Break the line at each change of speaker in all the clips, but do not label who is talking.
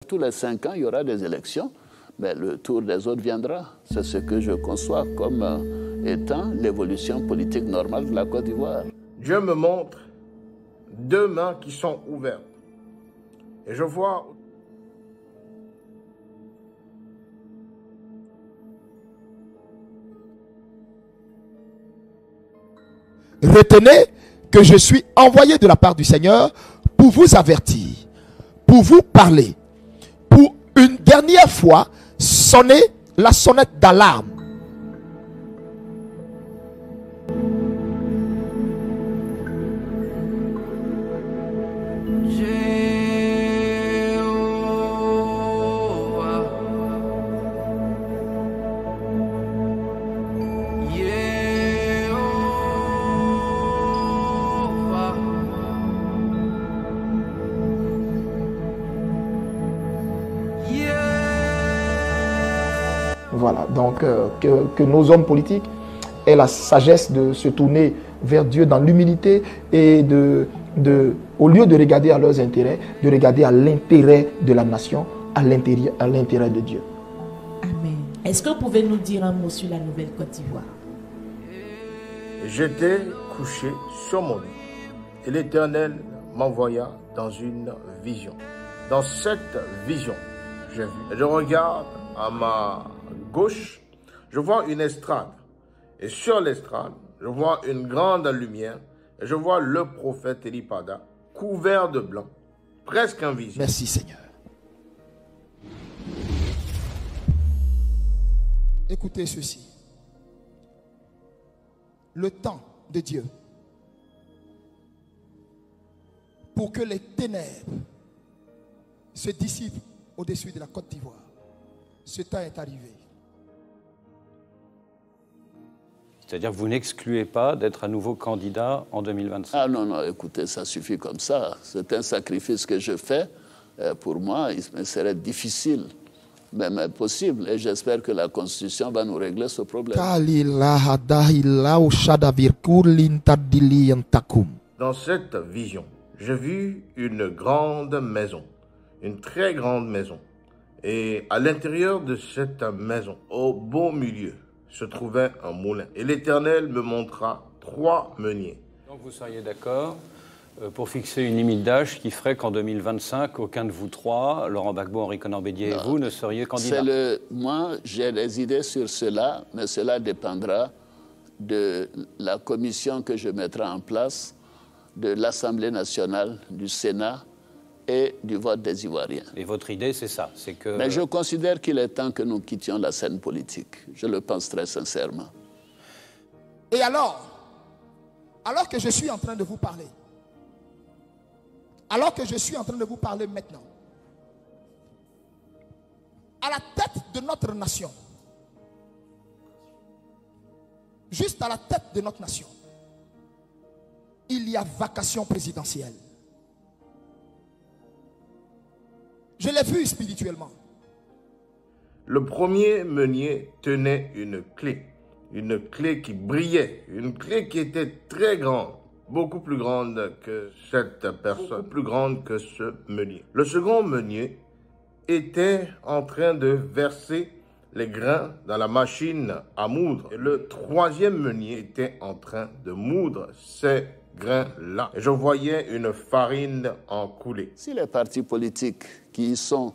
tous les 5 ans, il y aura des élections, mais le tour des autres viendra. C'est ce que je conçois comme étant l'évolution politique normale de la Côte d'Ivoire.
Dieu me montre 2 mains qui sont ouvertes. Et je vois...
Retenez que je suis envoyé de la part du Seigneur pour vous avertir, pour vous parler, pour une dernière fois sonner la sonnette d'alarme. Voilà, donc que nos hommes politiques aient la sagesse de se tourner vers Dieu dans l'humilité et au lieu de regarder à leurs intérêts, de regarder à l'intérêt de la nation, à l'intérêt de Dieu.
Amen. Est-ce que vous pouvez nous dire un mot sur la Nouvelle Côte d'Ivoire?
J'étais couché sur mon lit et l'Éternel m'envoya dans une vision. Dans cette vision, j'ai vu, je regarde à ma gauche, je vois une estrade. Et sur l'estrade, je vois une grande lumière. Et je vois le prophète Elipada, couvert de blanc, presque invisible.
Merci Seigneur. Écoutez ceci. Le temps de Dieu pour que les ténèbres se dissipent au-dessus de la Côte d'Ivoire. Ce temps est arrivé.
C'est-à-dire que vous n'excluez pas d'être à nouveau candidat en 2025?
Ah non, non, écoutez, ça suffit comme ça. C'est un sacrifice que je fais. Pour moi, il me serait difficile, même impossible. Et j'espère que la Constitution va nous régler ce problème.
Dans cette vision, j'ai vu une grande maison, une très grande maison. Et à l'intérieur de cette maison, au beau milieu, se trouvait un moulin. Et l'Éternel me montra 3 meuniers.
Donc vous seriez d'accord pour fixer une limite d'âge qui ferait qu'en 2025, aucun de vous trois, Laurent Gbagbo, Henri Konan Bédié et vous, ne seriez candidat?
Moi, j'ai des idées sur cela, mais cela dépendra de la commission que je mettrai en place, de l'Assemblée nationale, du Sénat et du vote des Ivoiriens.
Et votre idée, c'est ça, c'est que...
Mais je considère qu'il est temps que nous quittions la scène politique. Je le pense très sincèrement.
Et alors que je suis en train de vous parler, maintenant, à la tête de notre nation, juste à la tête de notre nation, il y a vacation présidentielle. Je l'ai vu spirituellement.
Le premier meunier tenait une clé qui brillait, une clé qui était très grande, beaucoup plus grande que cette personne, plus grande que ce meunier. Le second meunier était en train de verser les grains dans la machine à moudre. Et le troisième meunier était en train de moudre ces grains-là. Et je voyais une farine en couler.
Si les partis politiques qui sont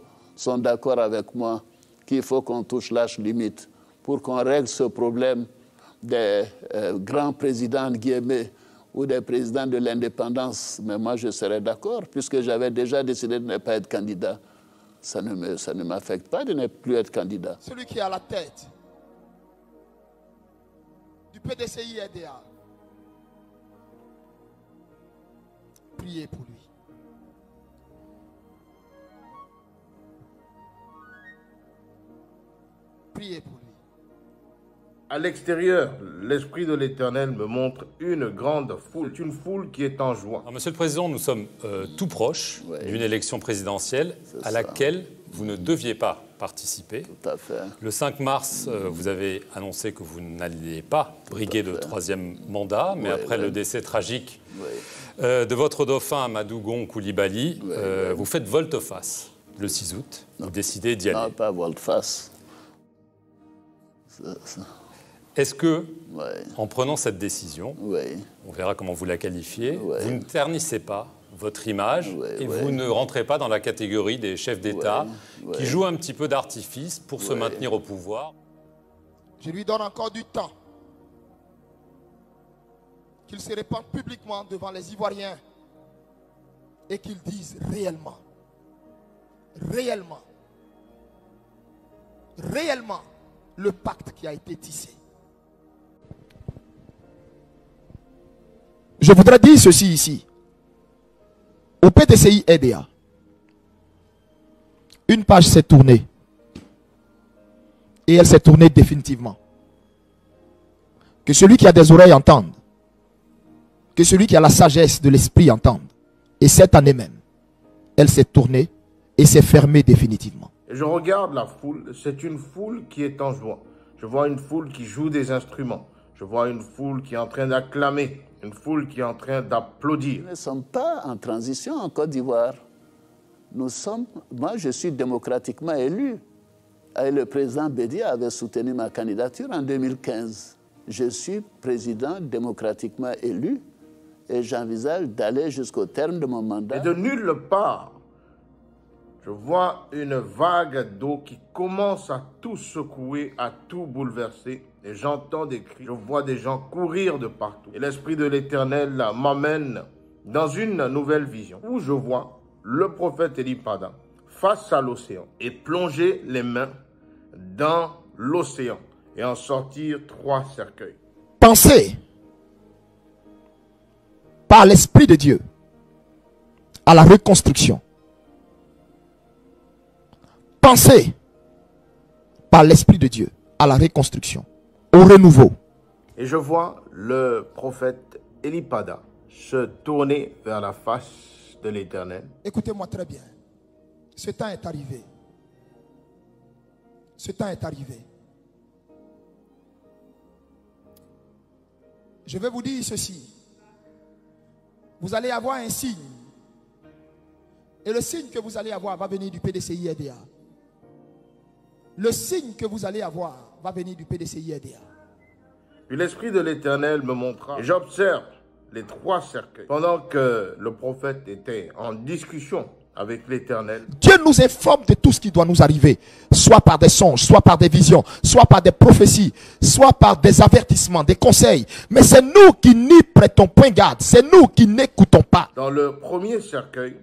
d'accord avec moi qu'il faut qu'on touche l'âge limite pour qu'on règle ce problème des grands présidents, guillemets, ou des présidents de l'indépendance, mais moi je serais d'accord, puisque j'avais déjà décidé de ne pas être candidat. Ça ne m'affecte pas de ne plus être candidat.
Celui qui est à la tête du PDCI-RDA, priez pour lui. Priez pour lui.
À l'extérieur, l'Esprit de l'Éternel me montre une grande foule. C'est une foule qui est en joie.
Alors, Monsieur le Président, nous sommes tout proches d'une élection présidentielle à laquelle vous ne deviez pas participer.
Tout à fait.
Le 5 mars, vous avez annoncé que vous n'alliez pas briguer de 3e mandat, mais après le décès tragique de votre dauphin Amadou Gon Coulibaly, vous faites volte-face. le 6 août, vous décidez d'y aller.
Non, pas volte-face.
Est-ce que,
Ouais.
en prenant cette décision,
Oui.
on verra comment vous la qualifiez,
Ouais.
vous ne ternissez pas votre image
Ouais,
et
ouais.
vous ne rentrez pas dans la catégorie des chefs d'État
Ouais.
qui jouent un petit peu d'artifice pour se
Ouais.
maintenir au pouvoir.
Je lui donne encore du temps. Qu'il se répande publiquement devant les Ivoiriens et qu'il dise réellement, réellement, réellement le pacte qui a été tissé. Je voudrais dire ceci ici. Au PDCI EDA, une page s'est tournée. Et elle s'est tournée définitivement. Que celui qui a des oreilles entende. Que celui qui a la sagesse de l'esprit entende. Et cette année même, elle s'est tournée et s'est fermée définitivement.
Et je regarde la foule, c'est une foule qui est en joie. Je vois une foule qui joue des instruments. Je vois une foule qui est en train d'acclamer. Une foule qui est en train d'applaudir.
Nous ne sommes pas en transition en Côte d'Ivoire. Moi, je suis démocratiquement élu. Et le président Bédié avait soutenu ma candidature en 2015. Je suis président démocratiquement élu et j'envisage d'aller jusqu'au terme de mon mandat.
Et de nulle part, je vois une vague d'eau qui commence à tout secouer, à tout bouleverser. Et j'entends des cris, je vois des gens courir de partout. Et l'Esprit de l'Éternel m'amène dans une nouvelle vision où je vois le prophète Elipada face à l'océan et plonger les mains dans l'océan et en sortir 3 cercueils.
Pensez par l'Esprit de Dieu à la reconstruction. Pensez par l'Esprit de Dieu à la reconstruction, au renouveau.
Et je vois le prophète Elipada se tourner vers la face de l'Éternel.
Écoutez-moi très bien. Ce temps est arrivé. Ce temps est arrivé. Je vais vous dire ceci. Vous allez avoir un signe. Et le signe que vous allez avoir va venir du PDCI EDA. Le signe que vous allez avoir va venir du PDCI EDA.
Puis l'Esprit de l'Éternel me montra. Et j'observe les 3 cercueils. Pendant que le prophète était en discussion avec l'Éternel,
Dieu nous informe de tout ce qui doit nous arriver, soit par des songes, soit par des visions, soit par des prophéties, soit par des avertissements, des conseils. Mais c'est nous qui n'y prêtons point garde, c'est nous qui n'écoutons pas.
dans le premier cercueil,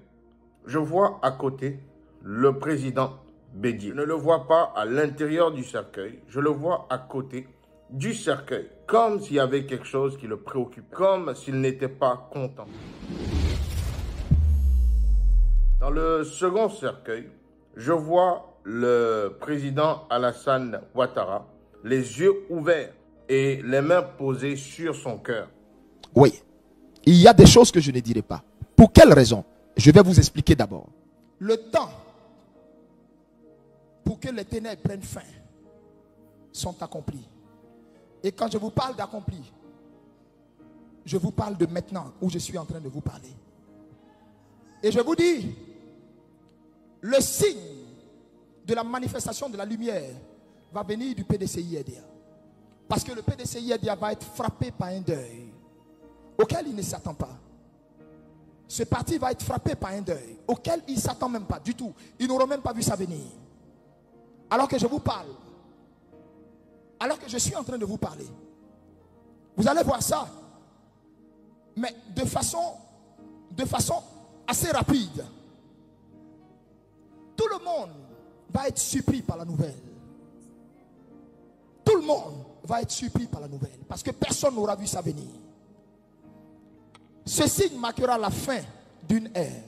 je vois à côté le président Bédié. Je ne le vois pas à l'intérieur du cercueil, je le vois à côté du cercueil, comme s'il y avait quelque chose qui le préoccupait, comme s'il n'était pas content. Dans le second cercueil, je vois le président Alassane Ouattara, les yeux ouverts et les mains posées sur son cœur.
Oui, il y a des choses que je ne dirai pas. Pour quelle raison? Je vais vous expliquer d'abord. Le temps pour que les ténèbres prennent fin sont accomplis. Et quand je vous parle d'accompli, je vous parle de maintenant où je suis en train de vous parler. Et je vous dis, le signe de la manifestation de la lumière va venir du PDCI EDA. Parce que le PDCI EDA va être frappé par un deuil auquel il ne s'attend pas. Ce parti va être frappé par un deuil auquel il ne s'attend même pas du tout. Ils n'auront même pas vu ça venir. Alors que je vous parle, alors que je suis en train de vous parler, vous allez voir ça, mais de façon assez rapide. Tout le monde va être surpris par la nouvelle. Tout le monde va être surpris par la nouvelle, parce que personne n'aura vu ça venir. Ce signe marquera la fin d'une ère.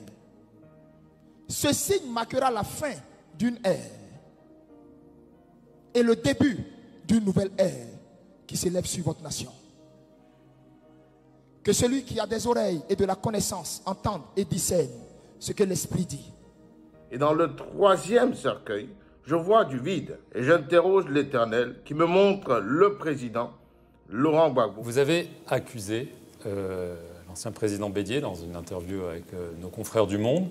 Ce signe marquera la fin d'une ère et le début d'une nouvelle ère qui s'élève sur votre nation. Que celui qui a des oreilles et de la connaissance entende et discerne ce que l'Esprit dit.
Et dans le troisième cercueil, je vois du vide et j'interroge l'Éternel qui me montre le président Laurent Gbagbo.
Vous avez accusé l'ancien président Bédié, dans une interview avec nos confrères du Monde,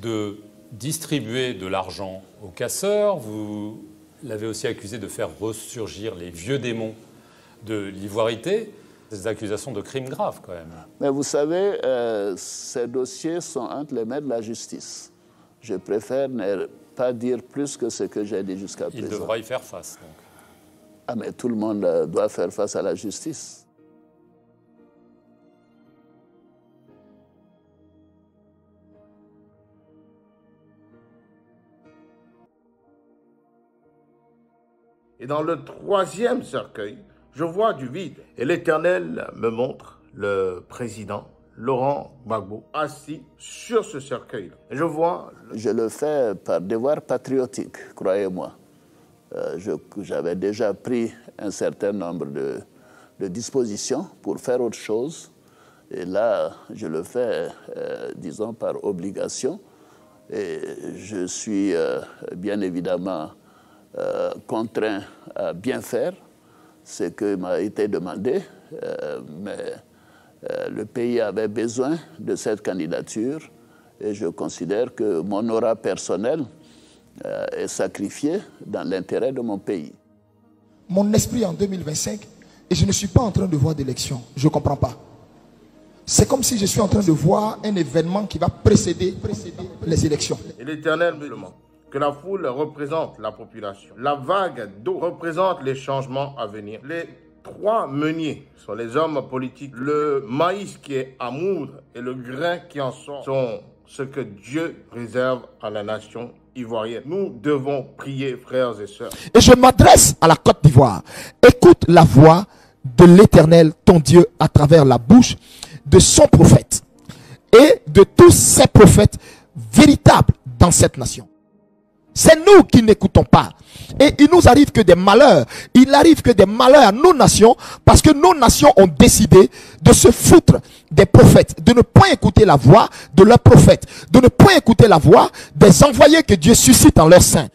de distribué de l'argent aux casseurs, vous l'avez aussi accusé de faire ressurgir les vieux démons de l'ivoirité. Des accusations de crimes graves, quand même.
Mais vous savez, ces dossiers sont entre les mains de la justice. Je préfère ne pas dire plus que ce que j'ai dit jusqu'à présent.
Il devra y faire face, donc.
Ah, mais tout le monde doit faire face à la justice.
Et dans le troisième cercueil, je vois du vide. Et l'Éternel me montre le président Laurent Gbagbo assis sur ce cercueil. Et je vois...
Je le fais par devoir patriotique, croyez-moi. J'avais déjà pris un certain nombre de dispositions pour faire autre chose. Et là, je le fais, disons, par obligation. Et je suis bien évidemment contraint à bien faire ce qui m'a été demandé, mais le pays avait besoin de cette candidature et je considère que mon aura personnel est sacrifié dans l'intérêt de mon pays.
Mon esprit en 2025, et je ne suis pas en train de voir d'élection, je ne comprends pas. C'est comme si je suis en train de voir un événement qui va précéder les élections.
Et l'Éternel me demande que la foule représente la population. La vague d'eau représente les changements à venir. Les trois meuniers sont les hommes politiques. Le maïs qui est à moudre et le grain qui en sort sont ce que Dieu réserve à la nation ivoirienne. Nous devons prier, frères et sœurs.
Et je m'adresse à la Côte d'Ivoire. Écoute la voix de l'Éternel, ton Dieu, à travers la bouche de son prophète et de tous ces prophètes véritables dans cette nation. C'est nous qui n'écoutons pas. Et il nous arrive que des malheurs. Il arrive que des malheurs à nos nations parce que nos nations ont décidé de se foutre des prophètes, de ne point écouter la voix de leurs prophètes, de ne point écouter la voix des envoyés que Dieu suscite en leur sein.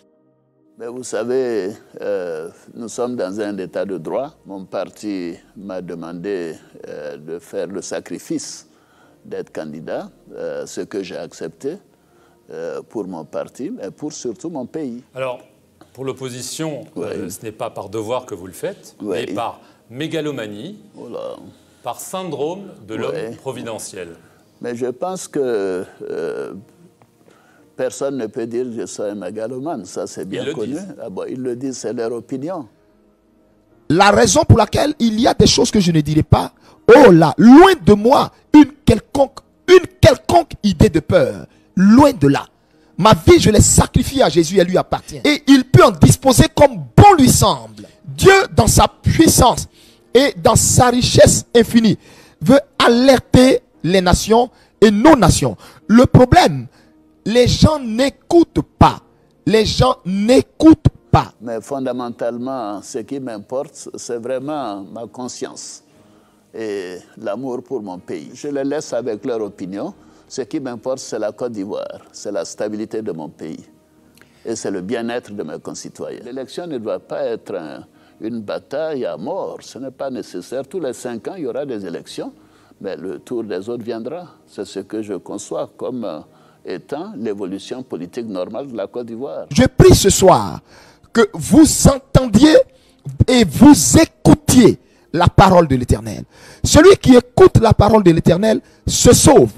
Mais vous savez, nous sommes dans un état de droit. Mon parti m'a demandé de faire le sacrifice d'être candidat, ce que j'ai accepté. Pour mon parti, mais pour surtout mon pays.
Alors, pour l'opposition, ce n'est pas par devoir que vous le faites,
Oui.
mais par mégalomanie, par syndrome de l'homme providentiel.
Mais je pense que personne ne peut dire que je sois un mégalomane, ça c'est bien connu. Ah bon, ils le disent, c'est leur opinion.
La raison pour laquelle il y a des choses que je ne dirai pas, oh là, loin de moi, une quelconque idée de peur. Loin de là. Ma vie, je l'ai sacrifiée à Jésus, elle lui appartient. Et il peut en disposer comme bon lui semble. Dieu, dans sa puissance et dans sa richesse infinie, veut alerter les nations et nos nations. Le problème, les gens n'écoutent pas. Les gens n'écoutent pas.
Mais fondamentalement, ce qui m'importe, c'est vraiment ma conscience et l'amour pour mon pays. Je les laisse avec leur opinion. Ce qui m'importe, c'est la Côte d'Ivoire, c'est la stabilité de mon pays et c'est le bien-être de mes concitoyens. L'élection ne doit pas être une bataille à mort, ce n'est pas nécessaire. Tous les 5 ans, il y aura des élections, mais le tour des autres viendra. C'est ce que je conçois comme étant l'évolution politique normale de la Côte d'Ivoire.
Je prie ce soir que vous entendiez et vous écoutiez la parole de l'Éternel. Celui qui écoute la parole de l'Éternel se sauve.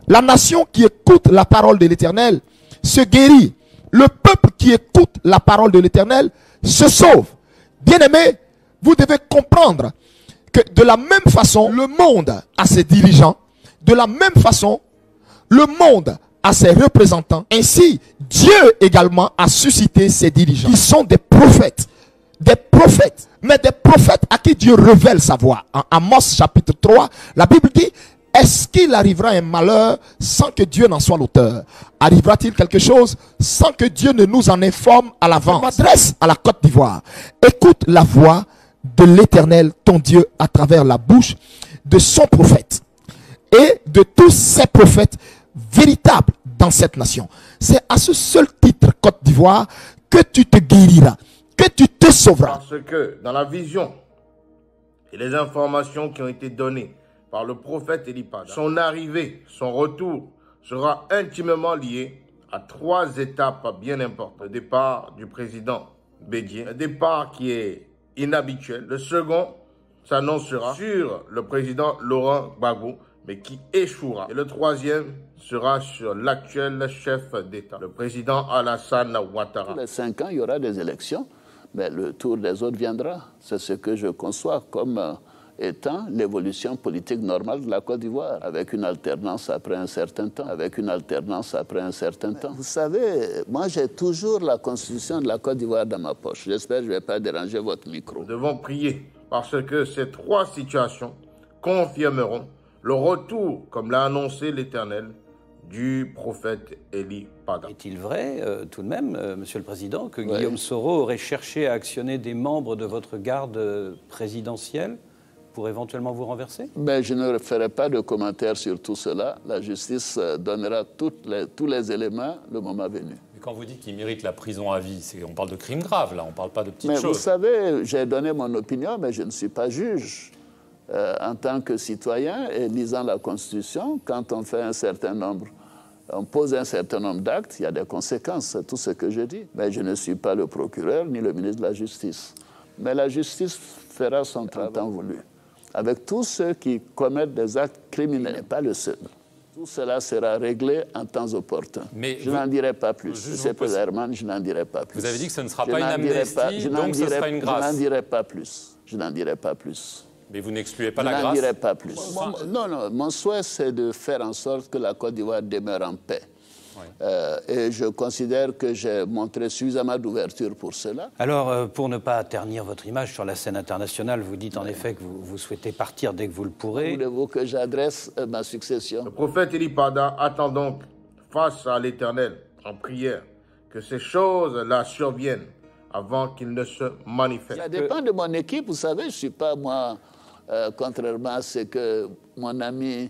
La nation qui écoute la parole de l'Éternel se guérit. Le peuple qui écoute la parole de l'Éternel se sauve. Bien-aimés, vous devez comprendre que de la même façon, le monde a ses dirigeants. De la même façon, le monde a ses représentants. Ainsi, Dieu également a suscité ses dirigeants. Ils sont des prophètes. Des prophètes. Mais des prophètes à qui Dieu révèle sa voix. En Amos chapitre 3, la Bible dit: est-ce qu'il arrivera un malheur sans que Dieu n'en soit l'auteur? Arrivera-t-il quelque chose sans que Dieu ne nous en informe à l'avance? Je m'adresse à la Côte d'Ivoire. Écoute la voix de l'Éternel, ton Dieu, à travers la bouche de son prophète et de tous ces prophètes véritables dans cette nation. C'est à ce seul titre, Côte d'Ivoire, que tu te guériras, que tu te sauveras.
Parce que dans la vision et les informations qui ont été données par le prophète Elipada, son arrivée, son retour sera intimement lié à 3 étapes bien importantes. Le départ du président Bédié, un départ qui est inhabituel. Le second s'annoncera sur le président Laurent Gbagbo, mais qui échouera. Et le troisième sera sur l'actuel chef d'État, le président Alassane Ouattara.
Tous les 5 ans, il y aura des élections, mais le tour des autres viendra. C'est ce que je conçois comme étant l'évolution politique normale de la Côte d'Ivoire, avec une alternance après un certain temps, Vous savez, moi j'ai toujours la constitution de la Côte d'Ivoire dans ma poche. J'espère que je ne vais pas déranger votre micro.
Nous devons prier parce que ces 3 situations confirmeront le retour, comme l'a annoncé l'Éternel, du prophète Eli Pada.
Est-il vrai, tout de même, Monsieur le Président, que Guillaume Soro aurait cherché à actionner des membres de votre garde présidentielle pour éventuellement vous renverser?
Mais je ne ferai pas de commentaires sur tout cela. La justice donnera tous les éléments le moment venu.
Mais quand vous dites qu'il mérite la prison à vie, on parle de crimes graves, là, on ne parle pas de petites choses.
Mais vous savez, j'ai donné mon opinion, mais je ne suis pas juge. En tant que citoyen et lisant la Constitution, quand on fait un certain nombre, on pose un certain nombre d'actes, il y a des conséquences, c'est tout ce que je dis. Mais je ne suis pas le procureur ni le ministre de la Justice. Mais la justice fera son travail en temps voulu. Avec tous ceux qui commettent des actes criminels, pas le seul. Tout cela sera réglé en temps opportun. Mais je n'en dirai pas plus. C'est P. Herman, je n'en dirai pas plus.
Vous avez dit que ce ne sera pas une amnistie, donc ce sera une grâce.
Je n'en dirai pas plus. Je n'en dirai pas plus.
Mais vous n'excluez pas la grâce?
Je n'en dirai pas plus. Non, mon souhait, c'est de faire en sorte que la Côte d'Ivoire demeure en paix. Oui. Et je considère que j'ai montré suffisamment d'ouverture pour cela.
Alors, pour ne pas ternir votre image sur la scène internationale, vous dites en effet que vous souhaitez partir dès que vous le pourrez.
Voulez-vous que j'adresse ma succession?
Le prophète Eli Pada attend donc, face à l'Éternel, en prière, que ces choses-là surviennent avant qu'il ne se manifeste.
Ça dépend de mon équipe, vous savez, je ne suis pas moi, contrairement à ce que mon ami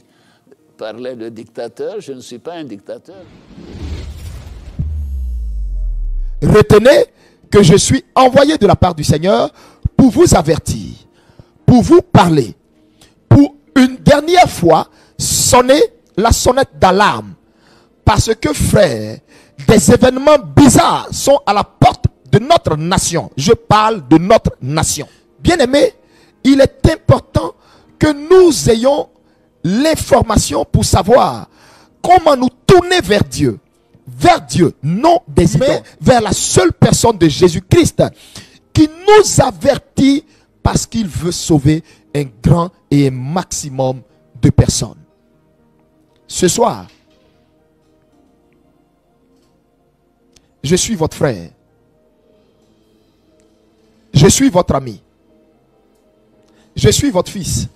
parlait de dictateur, je ne suis pas un dictateur.
Retenez que je suis envoyé de la part du Seigneur pour vous avertir, pour vous parler, pour une dernière fois sonner la sonnette d'alarme. Parce que, frère, des événements bizarres sont à la porte de notre nation. Je parle de notre nation. Bien-aimés, il est important que nous ayons l'information pour savoir comment nous tourner vers Dieu, non des mais vers la seule personne de Jésus-Christ qui nous avertit parce qu'il veut sauver un grand et un maximum de personnes. Ce soir, je suis votre frère, je suis votre ami, je suis votre fils,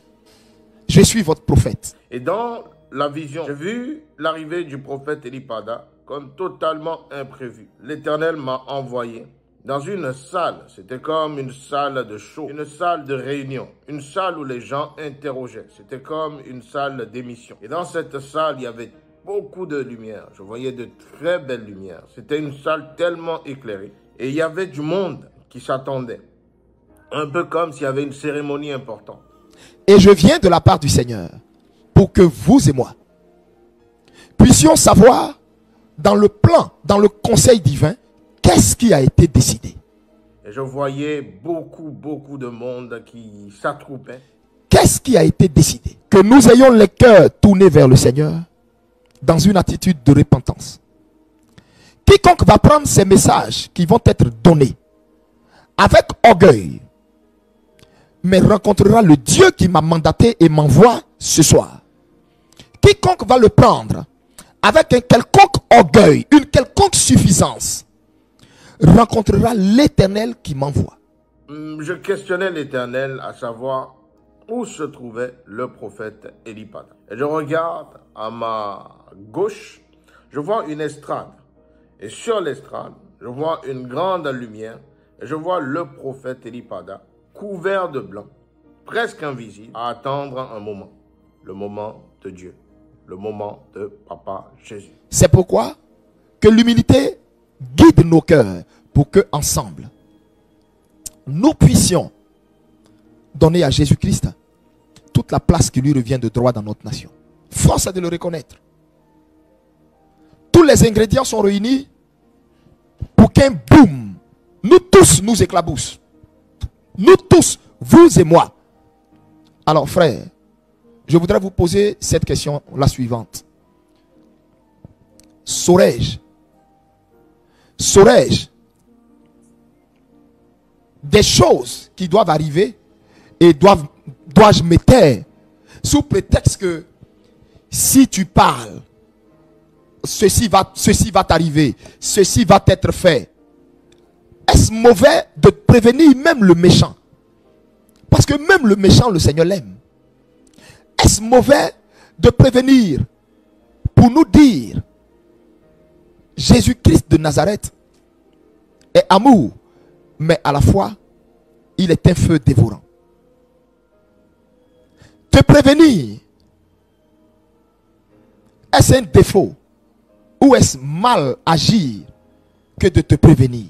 je suis votre prophète.
Et dans la vision, j'ai vu l'arrivée du prophète Eli Pada comme totalement imprévu. L'Éternel m'a envoyé dans une salle, c'était comme une salle de show, une salle de réunion, une salle où les gens interrogeaient. C'était comme une salle d'émission. Et dans cette salle, il y avait beaucoup de lumière. Je voyais de très belles lumières. C'était une salle tellement éclairée. Et il y avait du monde qui s'attendait. Un peu comme s'il y avait une cérémonie importante.
Et je viens de la part du Seigneur pour que vous et moi puissions savoir dans le plan, dans le conseil divin, qu'est-ce qui a été décidé.
Et je voyais beaucoup de monde qui s'attroupait.
Qu'est-ce qui a été décidé? Que nous ayons les cœurs tournés vers le Seigneur dans une attitude de repentance. Quiconque va prendre ces messages qui vont être donnés avec orgueil, mais rencontrera le Dieu qui m'a mandaté et m'envoie ce soir. Quiconque va le prendre avec un quelconque orgueil, une quelconque suffisance, rencontrera l'Éternel qui m'envoie.
Je questionnais l'Éternel à savoir où se trouvait le prophète Eli Pada. Et je regarde à ma gauche, je vois une estrade. Et sur l'estrade, je vois une grande lumière. Et je vois le prophète Eli Pada couvert de blanc, presque invisible, à attendre un moment. Le moment de Dieu. Le moment de Papa Jésus.
C'est pourquoi que l'humilité guide nos cœurs pour que ensemble nous puissions donner à Jésus-Christ toute la place qui lui revient de droit dans notre nation. Force est de le reconnaître. tous les ingrédients sont réunis pour qu'un boom, nous tous nous éclaboussent. Nous tous, vous et moi. Alors frère, je voudrais vous poser cette question, la suivante. Saurais-je des choses qui doivent arriver et dois-je me taire sous prétexte que si tu parles, ceci va t'arriver, ceci va t'être fait. Est-ce mauvais de prévenir même le méchant? Parce que même le méchant, le Seigneur l'aime. Est-ce mauvais de prévenir pour nous dire Jésus-Christ de Nazareth est amour, mais à la fois, il est un feu dévorant. Te prévenir, est-ce un défaut ou est-ce mal agir que de te prévenir?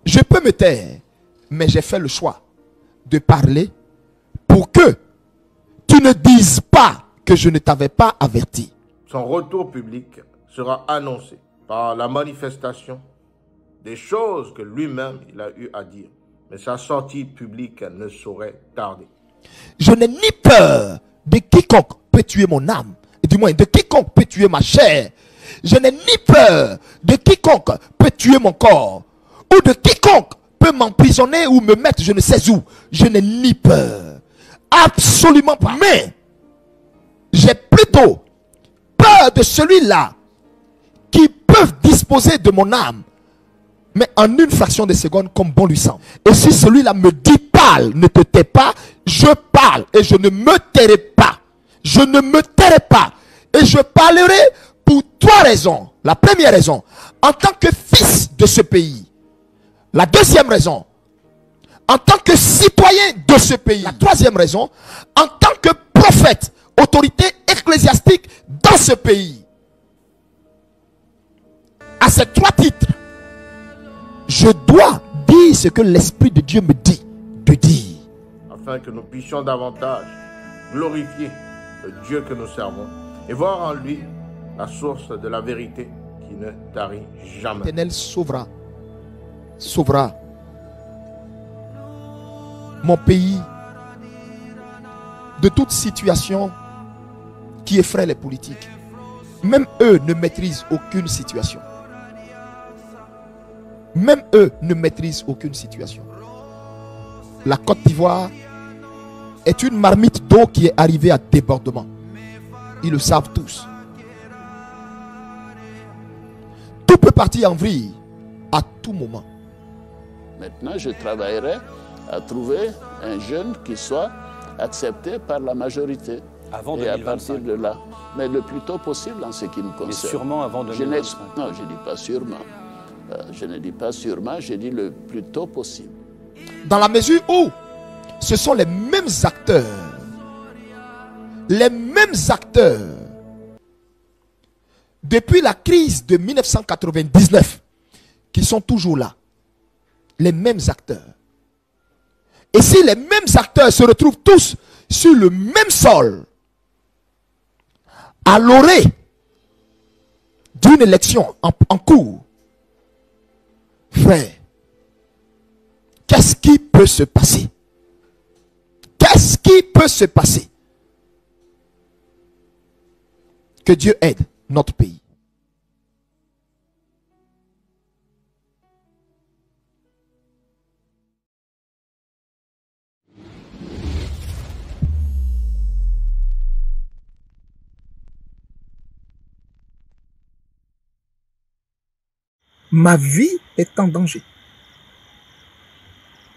Je peux me taire, mais j'ai fait le choix de parler pour que tu ne dises pas que je ne t'avais pas averti.
Son retour public sera annoncé par la manifestation des choses que lui-même il a eu à dire. Mais sa sortie publique ne saurait tarder.
Je n'ai ni peur de quiconque peut tuer mon âme, et du moins de quiconque peut tuer ma chair. Je n'ai ni peur de quiconque peut tuer mon corps, ou de quiconque peut m'emprisonner ou me mettre je ne sais où. Je n'ai ni peur. Absolument pas. Mais j'ai plutôt peur de celui-là qui peut disposer de mon âme, mais en une fraction de seconde comme bon lui semble. Et si celui-là me dit parle, ne te tais pas, je parle et je ne me tairai pas. Je ne me tairai pas. Et je parlerai pour trois raisons. La première raison, en tant que fils de ce pays. La deuxième raison, en tant que citoyen de ce pays. La troisième raison, en tant que prophète, autorité ecclésiastique dans ce pays. À ces trois titres, je dois dire ce que l'Esprit de Dieu me dit de dire.
Afin que nous puissions davantage glorifier le Dieu que nous servons et voir en lui la source de la vérité qui ne tarit jamais.
L'Éternel sauvera mon pays de toute situation qui effraie les politiques. Même eux ne maîtrisent aucune situation. Même eux ne maîtrisent aucune situation. La Côte d'Ivoire est une marmite d'eau qui est arrivée à débordement. Ils le savent tous. Tout peut partir en vrille à tout moment.
Maintenant, je travaillerai à trouver un jeune qui soit accepté par la majorité.
Avant
et
2025.
à partir de là. Mais le plus tôt possible en ce qui me concerne.
Mais sûrement avant 2025.
Non, je ne dis pas sûrement. Je ne dis pas sûrement, je dis le plus tôt possible.
Dans la mesure où ce sont les mêmes acteurs depuis la crise de 1999 qui sont toujours là. Les mêmes acteurs. Et si les mêmes acteurs se retrouvent tous sur le même sol, à l'orée d'une élection en cours, frère, qu'est-ce qui peut se passer? Qu'est-ce qui peut se passer? Que Dieu aide notre pays.
Ma vie est en danger.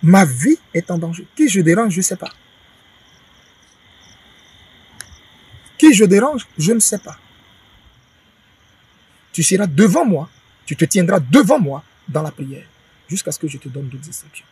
Ma vie est en danger. Qui je dérange, je ne sais pas. Qui je dérange, je ne sais pas. Tu seras devant moi, tu te tiendras devant moi dans la prière, jusqu'à ce que je te donne d'autres instructions.